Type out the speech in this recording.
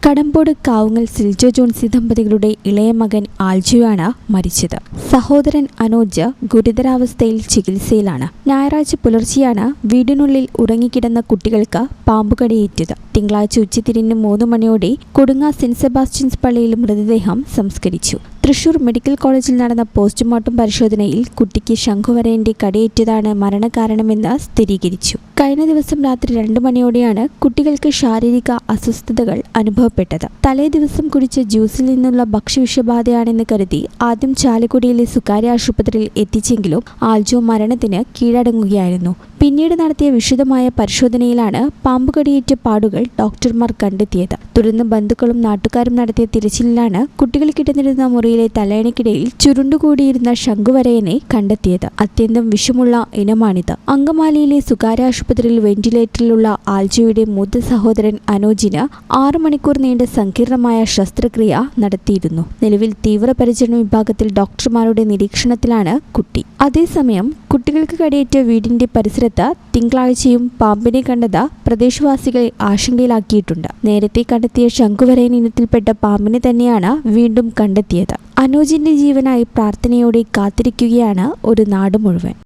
കടമ്പോട് കാവുങ്ങൽ സിൽജോ ജോൺസി ദമ്പതികളുടെ ഇളയ മകൻ ആൽജോയാണ് മരിച്ചത്. സഹോദരൻ അനോജ് ഗുരുതരാവസ്ഥയിൽ ചികിത്സയിലാണ്. ഞായറാഴ്ച പുലർച്ചെയാണ് വീടിനുള്ളിൽ ഉറങ്ങിക്കിടന്ന കുട്ടികൾക്ക് പാമ്പുകടിയേറ്റത്. തിങ്കളാഴ്ച ഉച്ചതിരിഞ്ഞ് 3 മണിയോടെ കൊടുങ്ങ സെന്റ് സെബാസ്റ്റ്യൻസ് പള്ളിയിൽ മൃതദേഹം സംസ്കരിച്ചു. തൃശൂർ മെഡിക്കൽ കോളേജിൽ നടന്ന പോസ്റ്റ്മോർട്ടം പരിശോധനയിൽ കുട്ടിക്ക് ശംഖുവരയന്റെ കടിയേറ്റതാണ് മരണകാരണമെന്ന് സ്ഥിരീകരിച്ചു. കഴിഞ്ഞ ദിവസം രാത്രി 2 മണിയോടെയാണ് കുട്ടികൾക്ക് ശാരീരിക അസ്വസ്ഥതകൾ അനുഭവപ്പെട്ടത്. തലേ ദിവസം കുടിച്ച ജ്യൂസിൽ നിന്നുള്ള ഭക്ഷ്യവിഷബാധയാണെന്ന് കരുതി ആദ്യം ചാലക്കുടിയിലെ സ്വകാര്യ ആശുപത്രിയിൽ എത്തിച്ചെങ്കിലും ആൽജോ മരണത്തിന് കീഴടങ്ങുകയായിരുന്നു. പിന്നീട് നടത്തിയ വിശദമായ പരിശോധനയിലാണ് പാമ്പുകടിയേറ്റ പാടുകൾ ഡോക്ടർമാർ കണ്ടെത്തിയത്. തുടർന്ന് ബന്ധുക്കളും നാട്ടുകാരും നടത്തിയ തിരച്ചിലിലാണ് കുട്ടികൾ കിടന്നിരുന്ന മുറിയിലെ തലയണയ്ക്കിടയിൽ ചുരുണ്ടുകൂടിയിരുന്ന ശംഖുവരയനെ കണ്ടെത്തിയത്. അത്യന്തം വിഷമുള്ള ഇനമാണിത്. അങ്കമാലിയിലെ സ്വകാര്യ ആശുപത്രിയിൽ വെന്റിലേറ്ററിലുള്ള ആൽജോയുടെ മൂത്ത സഹോദരൻ അനോജിന് 6 മണിക്കൂർ നീണ്ട സങ്കീർണമായ ശസ്ത്രക്രിയ നടത്തിയിരുന്നു. നിലവിൽ തീവ്രപരിചരണ വിഭാഗത്തിൽ ഡോക്ടർമാരുടെ നിരീക്ഷണത്തിലാണ് കുട്ടി. അതേസമയം കുട്ടികൾക്ക് കടിയേറ്റ വീടിന്റെ പരിസരത്ത് തിങ്കളാഴ്ചയും പാമ്പിനെ കണ്ടത് പ്രദേശവാസികളെ ആശങ്കയിലാക്കിയിട്ടുണ്ട്. നേരത്തെ കണ്ടെത്തിയ ശംഖുവരയൻ ഇനത്തിൽപ്പെട്ട പാമ്പിനെ തന്നെയാണ് വീണ്ടും കണ്ടെത്തിയത്. അനോജിന്റെ ജീവനായി പ്രാർത്ഥനയോടെ കാത്തിരിക്കുകയാണ് ഒരു നാട് മുഴുവൻ.